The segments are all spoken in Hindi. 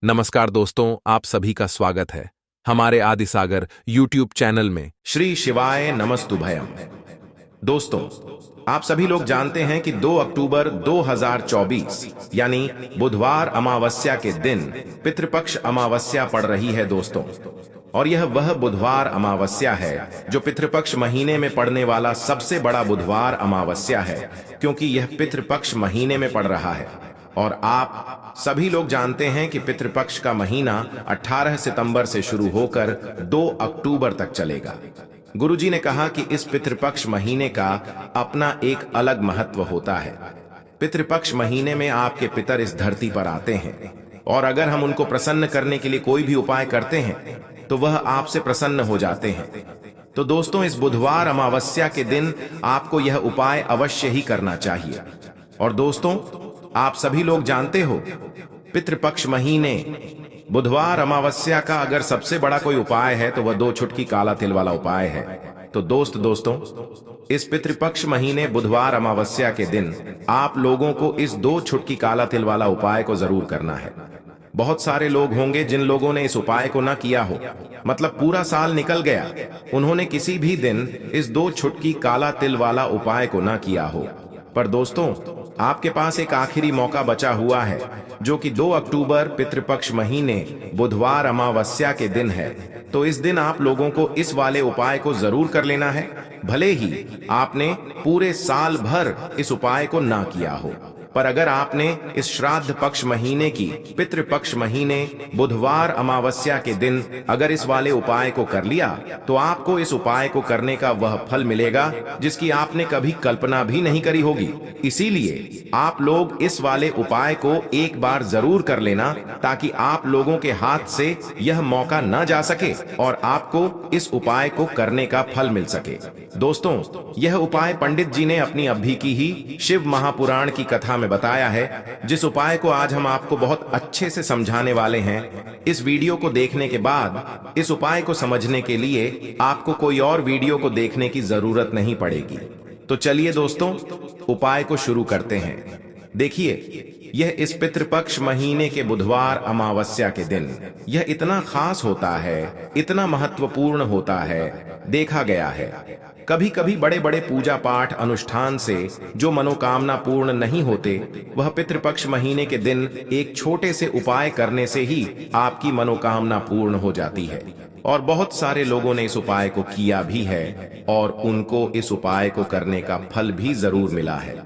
नमस्कार दोस्तों, आप सभी का स्वागत है हमारे आदिसागर यूट्यूब चैनल में। श्री शिवाय नमस्तुभयम। दोस्तों, आप सभी लोग जानते हैं कि 2 अक्टूबर 2024 यानी बुधवार अमावस्या के दिन पितृपक्ष अमावस्या पड़ रही है दोस्तों। और यह वह बुधवार अमावस्या है जो पितृपक्ष महीने में पड़ने वाला सबसे बड़ा बुधवार अमावस्या है, क्योंकि यह पितृपक्ष महीने में पड़ रहा है। और आप सभी लोग जानते हैं कि पितृपक्ष का महीना 18 सितंबर से शुरू होकर 2 अक्टूबर तक चलेगा। गुरुजी ने कहा कि इस पितृपक्ष महीने का अपना एक अलग महत्व होता है। पितृपक्ष महीने में आपके पितर इस धरती पर आते हैं, और अगर हम उनको प्रसन्न करने के लिए कोई भी उपाय करते हैं तो वह आपसे प्रसन्न हो जाते हैं। तो दोस्तों, इस बुधवार अमावस्या के दिन आपको यह उपाय अवश्य ही करना चाहिए। और दोस्तों, आप सभी लोग जानते हो, पितृपक्ष महीने बुधवार अमावस्या का अगर सबसे बड़ा कोई उपाय है तो वह 2 चुटकी काला तिल वाला उपाय है। तो दोस्तों, इस पितृपक्ष महीने बुधवार अमावस्या के दिन आप लोगों को इस 2 चुटकी काला तिल वाला उपाय को जरूर करना है। बहुत सारे लोग होंगे जिन लोगों ने इस उपाय को ना किया हो, मतलब पूरा साल निकल गया, उन्होंने किसी भी दिन इस 2 चुटकी काला तिल वाला उपाय को ना किया हो। पर दोस्तों, आपके पास एक आखिरी मौका बचा हुआ है, जो कि 2 अक्टूबर पितृपक्ष महीने बुधवार अमावस्या के दिन है। तो इस दिन आप लोगों को इस वाले उपाय को जरूर कर लेना है, भले ही आपने पूरे साल भर इस उपाय को ना किया हो। पर अगर आपने इस श्राद्ध पक्ष महीने की पितृपक्ष महीने बुधवार अमावस्या के दिन अगर इस वाले उपाय को कर लिया, तो आपको इस उपाय को करने का वह फल मिलेगा जिसकी आपने कभी कल्पना भी नहीं करी होगी। इसीलिए आप लोग इस वाले उपाय को एक बार जरूर कर लेना, ताकि आप लोगों के हाथ से यह मौका न जा सके और आपको इस उपाय को करने का फल मिल सके। दोस्तों, यह उपाय पंडित जी ने अपनी अभी की ही शिव महापुराण की कथा में बताया है, जिस उपाय को आज हम आपको बहुत अच्छे से समझाने वाले हैं। इस वीडियो को देखने के बाद इस उपाय को समझने के लिए आपको कोई और वीडियो को देखने की जरूरत नहीं पड़ेगी। तो चलिए दोस्तों, उपाय को शुरू करते हैं। देखिए, यह इस पितृपक्ष महीने के बुधवार अमावस्या के दिन यह इतना खास होता है, इतना महत्वपूर्ण होता है। देखा गया है कभी कभी बड़े बड़े पूजा पाठ अनुष्ठान से जो मनोकामना पूर्ण नहीं होते, वह पितृपक्ष महीने के दिन एक छोटे से उपाय करने से ही आपकी मनोकामना पूर्ण हो जाती है। और बहुत सारे लोगों ने इस उपाय को किया भी है और उनको इस उपाय को करने का फल भी जरूर मिला है।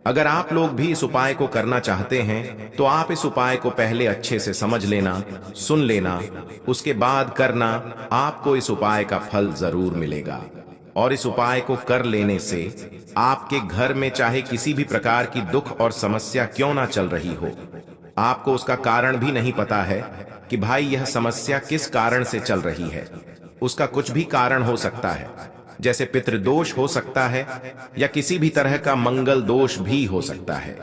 अगर आप लोग भी इस उपाय को करना चाहते हैं तो आप इस उपाय को पहले अच्छे से समझ लेना, सुन लेना, उसके बाद करना। आपको इस उपाय का फल जरूर मिलेगा। और इस उपाय को कर लेने से आपके घर में चाहे किसी भी प्रकार की दुख और समस्या क्यों ना चल रही हो, आपको उसका कारण भी नहीं पता है कि भाई यह समस्या किस कारण से चल रही है। उसका कुछ भी कारण हो सकता है, जैसे पितृदोष हो सकता है या किसी भी तरह का मंगल दोष भी हो सकता है।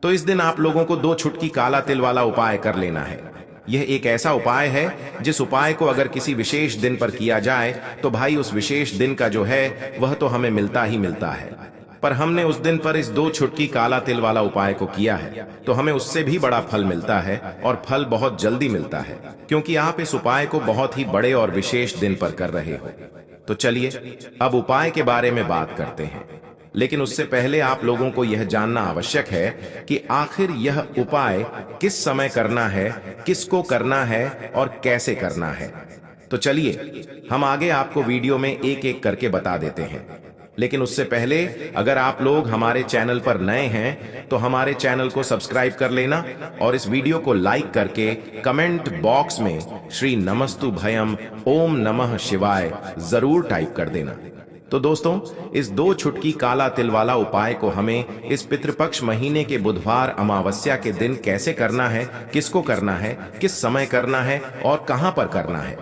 तो इस दिन आप लोगों को 2 चुटकी काला तिल वाला उपाय कर लेना है। यह एक ऐसा उपाय है जिस उपाय को अगर किसी विशेष दिन पर किया जाए तो भाई उस विशेष दिन का जो है वह तो हमें मिलता ही मिलता है। पर हमने उस दिन पर इस 2 चुटकी काला तिल वाला उपाय को किया है तो हमें उससे भी बड़ा फल मिलता है, और फल बहुत जल्दी मिलता है, क्योंकि आप इस उपाय को बहुत ही बड़े और विशेष दिन पर कर रहे हो। तो चलिए अब उपाय के बारे में बात करते हैं। लेकिन उससे पहले आप लोगों को यह जानना आवश्यक है कि आखिर यह उपाय किस समय करना है, किसको करना है और कैसे करना है। तो चलिए हम आगे आपको वीडियो में एक एक करके बता देते हैं। लेकिन उससे पहले अगर आप लोग हमारे चैनल पर नए हैं तो हमारे चैनल को सब्सक्राइब कर लेना, और इस वीडियो को लाइक करके कमेंट बॉक्स में श्री नमस्तुभयम ओम नमः शिवाय जरूर टाइप कर देना। तो दोस्तों, इस 2 चुटकी काला तिल वाला उपाय को हमें इस पितृपक्ष महीने के बुधवार अमावस्या के दिन कैसे करना है, किसको करना है, किस समय करना है और कहां पर करना है,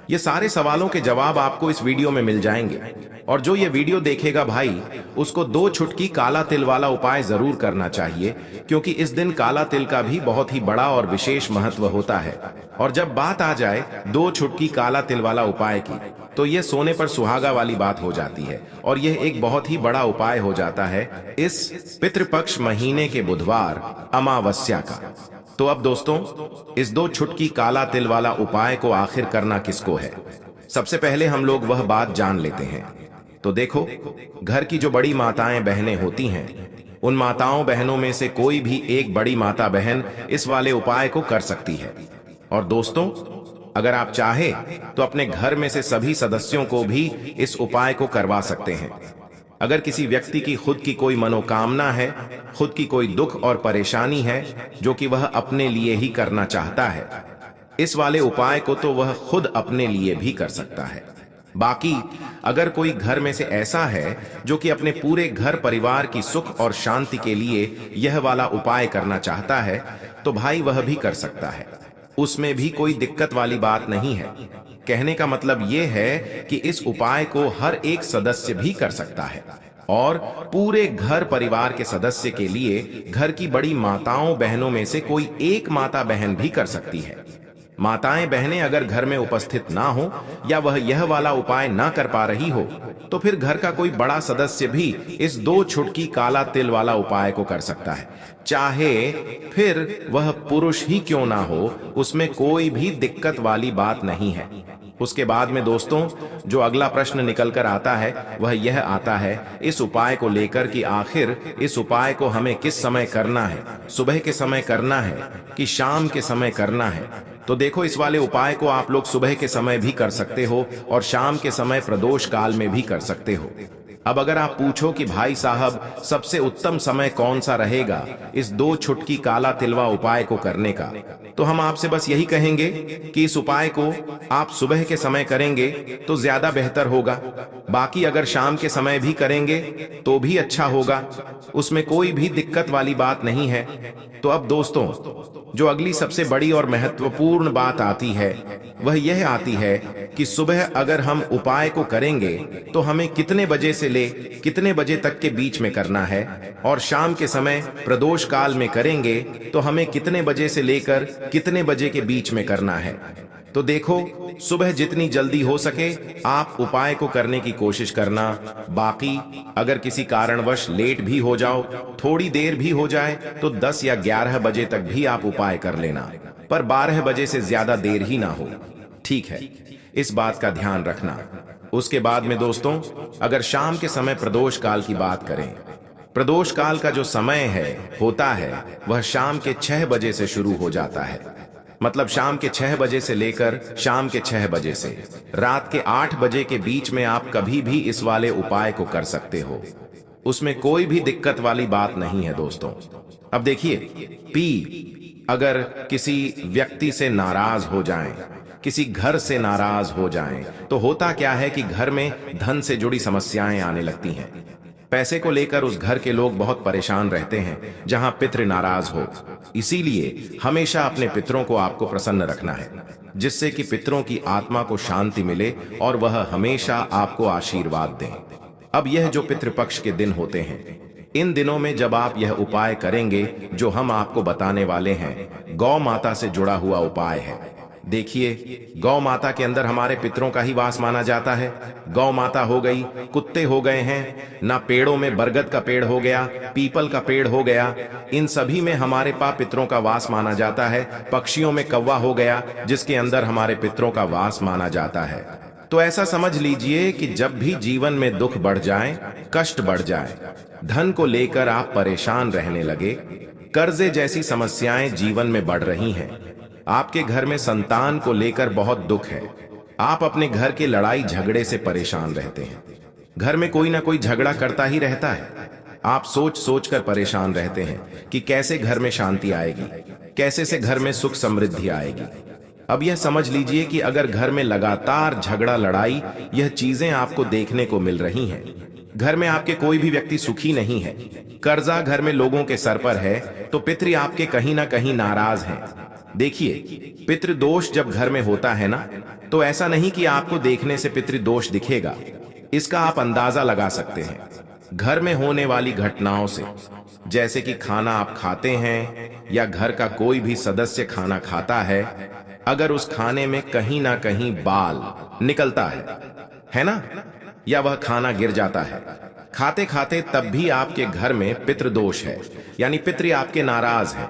ये सारे सवालों के जवाब आपको इस वीडियो में मिल जाएंगे। और जो ये वीडियो देखेगा भाई, उसको 2 चुटकी काला तिल वाला उपाय जरूर करना चाहिए, क्योंकि इस दिन काला तिल का भी बहुत ही बड़ा और विशेष महत्व होता है। और जब बात आ जाए 2 चुटकी काला तिल वाला उपाय की, तो यह सोने पर सुहागा वाली बात हो जाती है, और यह एक बहुत ही बड़ा उपाय हो जाता है इस पितृपक्ष महीने के बुधवार अमावस्या का। तो अब दोस्तों, इस 2 छुटकी काला तिल वाला उपाय को आखिर करना किसको है? सबसे पहले हम लोग वह बात जान लेते हैं। तो देखो, घर की जो बड़ी माताएं बहनें होती हैं, उन माताओं बहनों में से कोई भी एक बड़ी माता बहन इस वाले उपाय को कर सकती है। और दोस्तों, अगर आप चाहे तो अपने घर में से सभी सदस्यों को भी इस उपाय को करवा सकते हैं। अगर किसी व्यक्ति की खुद की कोई मनोकामना है, खुद की कोई दुख और परेशानी है जो कि वह अपने लिए ही करना चाहता है, इस वाले उपाय को तो वह खुद अपने लिए भी कर सकता है। बाकी अगर कोई घर में से ऐसा है जो कि अपने पूरे घर परिवार की सुख और शांति के लिए यह वाला उपाय करना चाहता है, तो भाई वह भी कर सकता है। उसमें भी कोई दिक्कत वाली बात नहीं है। कहने का मतलब यह है कि इस उपाय को हर एक सदस्य भी कर सकता है और पूरे घर परिवार के सदस्य के लिए घर की बड़ी माताओं बहनों में से कोई एक माता बहन भी कर सकती है। माताएं बहनें अगर घर में उपस्थित ना हो या वह यह वाला उपाय ना कर पा रही हो, तो फिर घर का कोई बड़ा सदस्य भी इस 2 छुटकी काला तिल वाला उपाय को कर सकता है। चाहे फिर वह पुरुष ही क्यों ना हो, उसमें कोई भी दिक्कत वाली बात नहीं है। उसके बाद में दोस्तों, जो अगला प्रश्न निकल कर आता है वह यह आता है इस उपाय को लेकर कि आखिर इस उपाय को हमें किस समय करना है, सुबह के समय करना है कि शाम के समय करना है। तो देखो, इस वाले उपाय को आप लोग सुबह के समय भी कर सकते हो और शाम के समय प्रदोष काल में भी कर सकते हो। अब अगर आप पूछो कि भाई साहब, सबसे उत्तम समय कौन सा रहेगा इस 2 छुटकी काला तिलवा उपाय को करने का, तो हम आपसे बस यही कहेंगे कि इस उपाय को आप सुबह के समय करेंगे तो ज्यादा बेहतर होगा। बाकी अगर शाम के समय भी करेंगे तो भी अच्छा होगा, उसमें कोई भी दिक्कत वाली बात नहीं है। तो अब दोस्तों, जो अगली सबसे बड़ी और महत्वपूर्ण बात आती है वह यह आती है कि सुबह अगर हम उपाय को करेंगे तो हमें कितने बजे से ले कितने बजे तक के बीच में करना है, और शाम के समय प्रदोष काल में करेंगे तो हमें कितने बजे से लेकर कितने बजे के बीच में करना है। तो देखो, सुबह जितनी जल्दी हो सके आप उपाय को करने की कोशिश करना। बाकी अगर किसी कारणवश लेट भी हो जाओ, थोड़ी देर भी हो जाए, तो 10 या 11 बजे तक भी आप उपाय कर लेना, पर 12 बजे से ज्यादा देर ही ना हो। ठीक है, इस बात का ध्यान रखना। उसके बाद में दोस्तों, अगर शाम के समय प्रदोष काल की बात करें, प्रदोष काल का जो समय होता है वह शाम के 6 बजे से शुरू हो जाता है। मतलब शाम के 6 बजे से लेकर शाम के 6 बजे से रात के 8 बजे के बीच में आप कभी भी इस वाले उपाय को कर सकते हो। उसमें कोई भी दिक्कत वाली बात नहीं है दोस्तों। अब देखिए, अगर किसी व्यक्ति से नाराज हो जाएं, किसी घर से नाराज हो जाएं, तो होता क्या है कि घर में धन से जुड़ी समस्याएं आने लगती हैं। पैसे को लेकर उस घर के लोग बहुत परेशान रहते हैं जहां पितृ नाराज हो। इसीलिए हमेशा अपने पितरों को आपको प्रसन्न रखना है, जिससे कि पितरों की आत्मा को शांति मिले और वह हमेशा आपको आशीर्वाद दें। अब यह जो पितृपक्ष के दिन होते हैं, इन दिनों में जब आप यह उपाय करेंगे जो हम आपको बताने वाले हैं, गौ माता से जुड़ा हुआ उपाय है। देखिए, गौ माता के अंदर हमारे पितरों का ही वास माना जाता है। गौ माता हो गई, कुत्ते हो गए हैं, ना पेड़ों में बरगद का पेड़ हो गया, पीपल का पेड़ हो गया, इन सभी में हमारे पास पितरों का वास माना जाता है। पक्षियों में कौवा हो गया, जिसके अंदर हमारे पितरों का वास माना जाता है। तो ऐसा समझ लीजिए कि जब भी जीवन में दुख बढ़ जाए, कष्ट बढ़ जाए, धन को लेकर आप परेशान रहने लगे, कर्जे जैसी समस्याएं जीवन में बढ़ रही हैं, आपके घर में संतान को लेकर बहुत दुख है, आप अपने घर के लड़ाई झगड़े से परेशान रहते हैं, घर में कोई ना कोई झगड़ा करता ही रहता है, आप सोच सोच कर परेशान रहते हैं कि कैसे घर में शांति आएगी, कैसे से घर में सुख समृद्धि आएगी। अब यह समझ लीजिए कि अगर घर में लगातार झगड़ा लड़ाई यह चीजें आपको देखने को मिल रही हैं, घर में आपके कोई भी व्यक्ति सुखी नहीं है, कर्जा घर में लोगों के सर पर है, तो पितृ आपके कहीं ना कहीं नाराज हैं। देखिए, पितृदोष जब घर में होता है ना, तो ऐसा नहीं कि आपको देखने से पितृदोष दिखेगा, इसका आप अंदाजा लगा सकते हैं घर में होने वाली घटनाओं से। जैसे कि खाना आप खाते हैं या घर का कोई भी सदस्य खाना खाता है, अगर उस खाने में कहीं ना कहीं बाल निकलता है ना, या वह खाना गिर जाता है खाते खाते, तब भी आपके घर में पितृदोष है, यानी पितृ आपके नाराज हैं।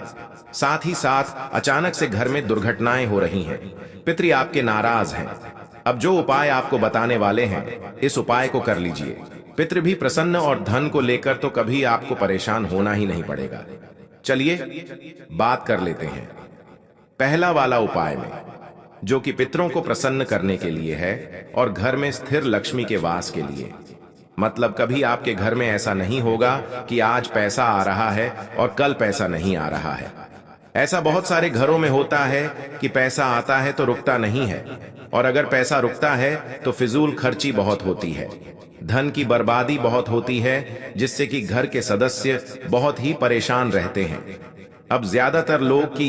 साथ ही साथ अचानक से घर में दुर्घटनाएं हो रही हैं। पितृ आपके नाराज हैं। अब जो उपाय आपको बताने वाले हैं, इस उपाय को कर लीजिए। पितृ भी प्रसन्न और धन को लेकर तो कभी आपको परेशान होना ही नहीं पड़ेगा। चलिए बात कर लेते हैं पहला वाला उपाय में, जो कि पितरों को प्रसन्न करने के लिए है और घर में स्थिर लक्ष्मी के वास के लिए। मतलब कभी आपके घर में ऐसा नहीं होगा कि आज पैसा आ रहा है और कल पैसा नहीं आ रहा है। ऐसा बहुत सारे घरों में होता है कि पैसा आता है तो रुकता नहीं है, और अगर पैसा रुकता है तो फिजूल खर्ची बहुत होती है, धन की बर्बादी बहुत होती है, जिससे कि घर के सदस्य बहुत ही परेशान रहते हैं। अब ज्यादातर लोग की